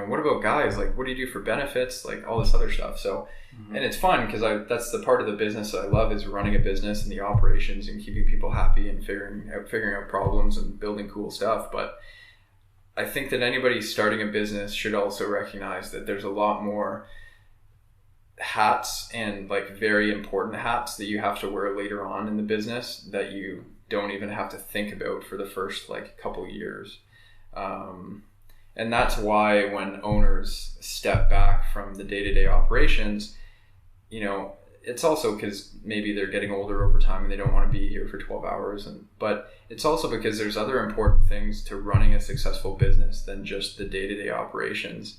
What about guys? Like, what do you do for benefits? Like all this other stuff. So, and it's fun because that's the part of the business that I love, is running a business and the operations and keeping people happy and figuring out problems and building cool stuff. But I think that anybody starting a business should also recognize that there's a lot more hats, and like very important hats, that you have to wear later on in the business that you don't even have to think about for the first like couple years. And that's why when owners step back from the day-to-day operations, it's also because maybe they're getting older over time and they don't want to be here for 12 hours. But it's also because there's other important things to running a successful business than just the day-to-day operations.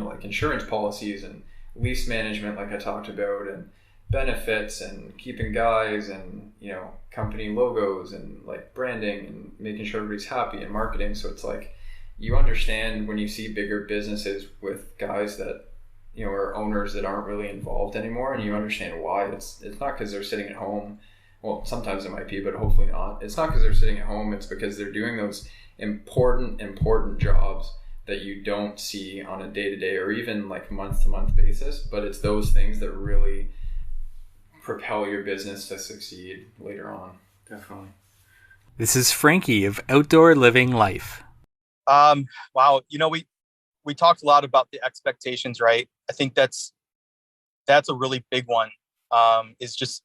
Like insurance policies and lease management, like I talked about, and benefits and keeping guys and, company logos and like branding and making sure everybody's happy and marketing. So it's like, you understand when you see bigger businesses with guys that, are owners that aren't really involved anymore, and you understand why. It's not because they're sitting at home. Well, sometimes it might be, but hopefully not. It's not because they're sitting at home. It's because they're doing those important jobs that you don't see on a day-to-day or even like month-to-month basis. But it's those things that really propel your business to succeed later on. Definitely. This is Frankie of Outdoor Living Life. Wow. We talked a lot about the expectations, right? I think that's a really big one. Is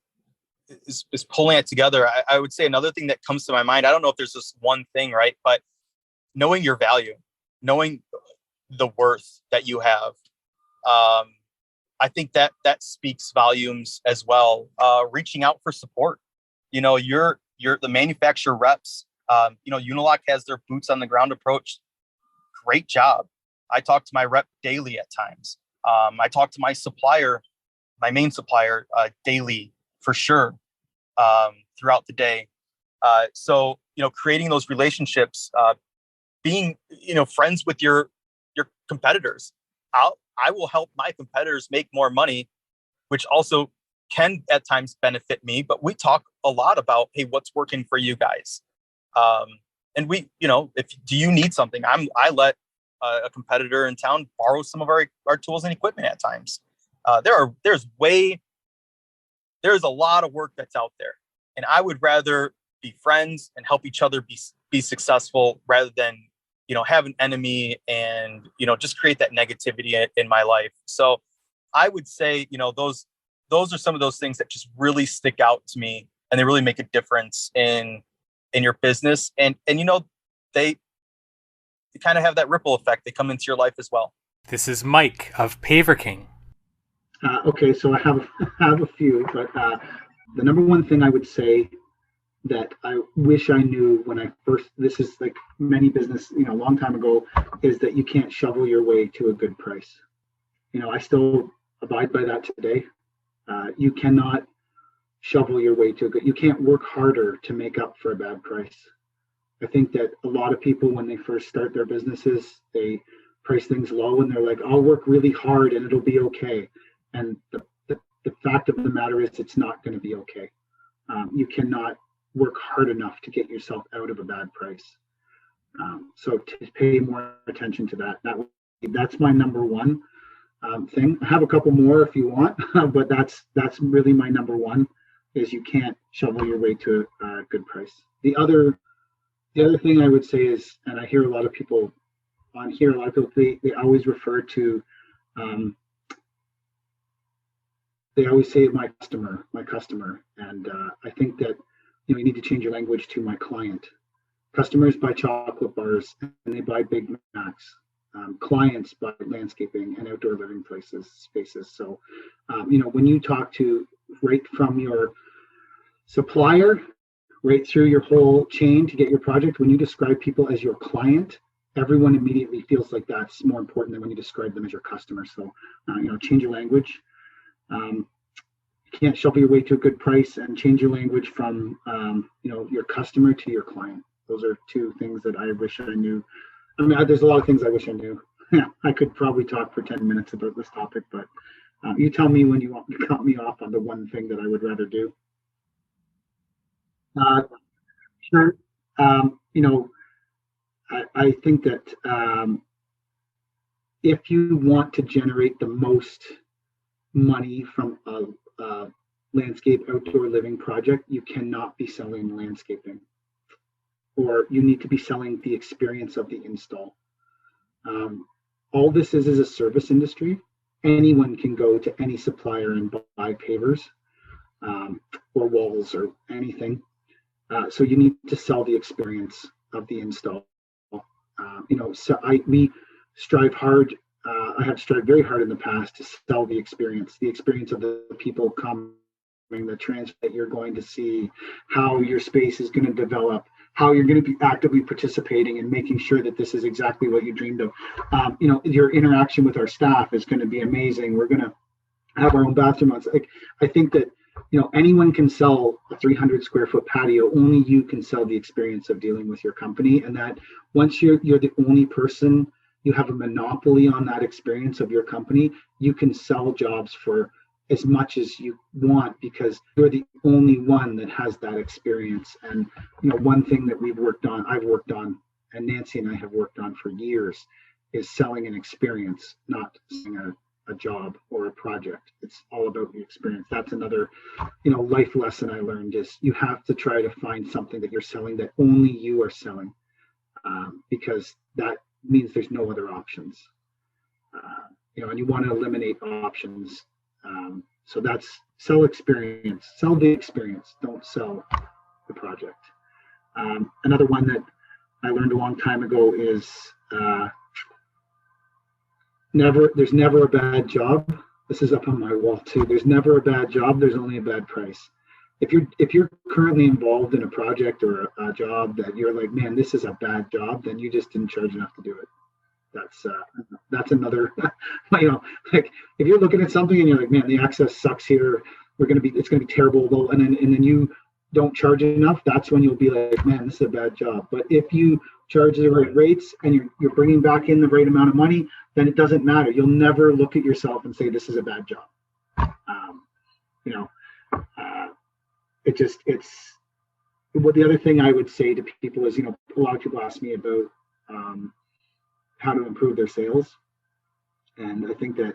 pulling it together. I would say another thing that comes to my mind, I don't know if there's just one thing, right? But knowing your value, knowing the worth that you have. I think that speaks volumes as well. Reaching out for support. You're the manufacturer reps. Unilock has their boots on the ground approach. Great job. I talk to my rep daily at times. I talk to my supplier, my main supplier, daily for sure, throughout the day. So creating those relationships, being friends with your competitors. I will help my competitors make more money, which also can at times benefit me. But we talk a lot about, hey, what's working for you guys? And we, do you need something? I let a competitor in town borrow some of our tools and equipment at times. There's a lot of work that's out there, and I would rather be friends and help each other be successful rather than have an enemy and just create that negativity in my life. So I would say those are some of those things that just really stick out to me, and they really make a difference in your business, and they kind of have that ripple effect. They come into your life as well. This is Mike of Paver King. Okay, so I have a few, but The number one thing I would say that I wish I knew when I first, this is like many business, a long time ago, is that you can't shovel your way to a good price. I still abide by that today. You cannot shovel your way to a good, you can't work harder to make up for a bad price. I think that a lot of people, when they first start their businesses, they price things low and they're like, I'll work really hard and it'll be okay. And the fact of the matter is it's not going to be okay. You cannot work hard enough to get yourself out of a bad price. So to pay more attention to that's my number one thing. I have a couple more if you want, but that's really my number one, is you can't shovel your way to a good price. The other thing I would say is, and I hear a lot of people on here, they always refer to, they always say my customer. And I think that you need to change your language to my client. Customers buy chocolate bars and they buy Big Macs. Clients buy landscaping and outdoor living spaces. So, when you talk to right from your supplier, right through your whole chain to get your project, when you describe people as your client, everyone immediately feels like that's more important than when you describe them as your customer. So, change your language. You can't shovel your way to a good price, and change your language from, your customer to your client. Those are two things that I wish I knew. I mean, there's a lot of things I wish I knew. Yeah, I could probably talk for 10 minutes about this topic, but you tell me when you want to cut me off on the one thing that I would rather do. Sure. I think that if you want to generate the most money from a landscape outdoor living project, you cannot be selling landscaping, or you need to be selling the experience of the install. All this is a service industry. Anyone can go to any supplier and buy pavers or walls or anything. So you need to sell the experience of the install. So we strive hard. I have strived very hard in the past to sell the experience of the people coming, the transfer that you're going to see, how your space is going to develop, how you're going to be actively participating and making sure that this is exactly what you dreamed of. Your interaction with our staff is going to be amazing. We're going to have our own bathroom. I think that anyone can sell a 300 square foot patio. Only you can sell the experience of dealing with your company, and that once you're the only person, you have a monopoly on that experience of your company. You can sell jobs for as much as you want because you're the only one that has that experience. And one thing that I've worked on, and Nancy and I have worked on for years, is selling an experience, not selling a job or a project. It's all about the experience. That's another life lesson I learned, is you have to try to find something that you're selling that only you are selling, because that means there's no other options. And you want to eliminate options. So that's sell experience, sell the experience, don't sell the project. Another one that I learned a long time ago is there's never a bad job. This is up on my wall too. There's never a bad job. There's only a bad price. If you're currently involved in a project or a job that you're like, man, this is a bad job, then you just didn't charge enough to do it. That's another, like if you're looking at something and you're like, man, the access sucks here, it's gonna be terrible, and then you don't charge enough, that's when you'll be like, man, this is a bad job. But if you charge the right rates and you're bringing back in the right amount of money, then it doesn't matter. You'll never look at yourself and say this is a bad job. What the other thing I would say to people is, a lot of people ask me about how to improve their sales. And I think that,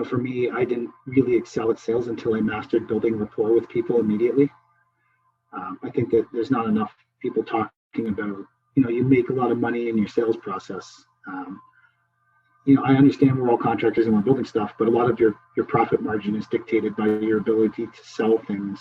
for me, I didn't really excel at sales until I mastered building rapport with people immediately. I think that there's not enough people talking about, you make a lot of money in your sales process. I understand we're all contractors and we're building stuff, but a lot of your profit margin is dictated by your ability to sell things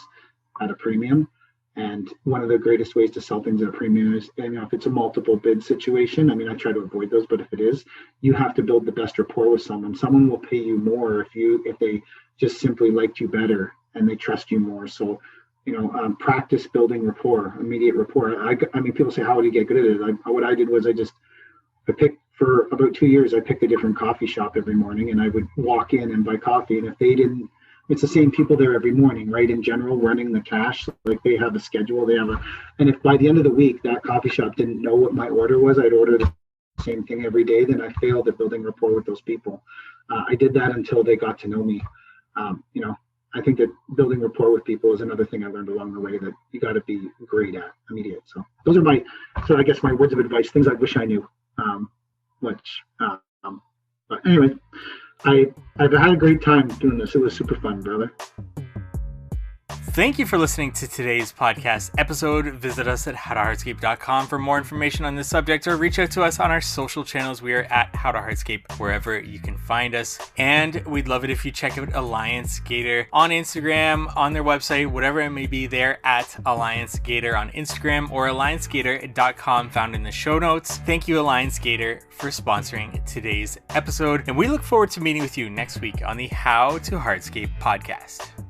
at a premium. And one of the greatest ways to sell things at a premium is, if it's a multiple bid situation, I try to avoid those, but if it is, you have to build the best rapport with someone. Someone will pay you more if they just simply liked you better and they trust you more. So, practice building rapport, immediate rapport. I mean, people say, how do you get good at it? What I did was I picked, for about 2 years, I picked a different coffee shop every morning, and I would walk in and buy coffee. And if they didn't, it's the same people there every morning, right? In general, running the cash, like they have a schedule, and if by the end of the week that coffee shop didn't know what my order was, I'd order the same thing every day, then I failed at building rapport with those people. I did that until they got to know me. I think that building rapport with people is another thing I learned along the way that you got to be great at immediate. So those are I guess my words of advice, things I wish I knew. But anyway, I've had a great time doing this. It was super fun, brother. Thank you for listening to today's podcast episode. Visit us at howtohardscape.com for more information on this subject, or reach out to us on our social channels. We are at How to Hardscape wherever you can find us. And we'd love it if you check out Alliance Gator on Instagram, on their website, whatever it may be. They're at Alliance Gator on Instagram, or alliancegator.com found in the show notes. Thank you, Alliance Gator, for sponsoring today's episode. And we look forward to meeting with you next week on the How to Hardscape podcast.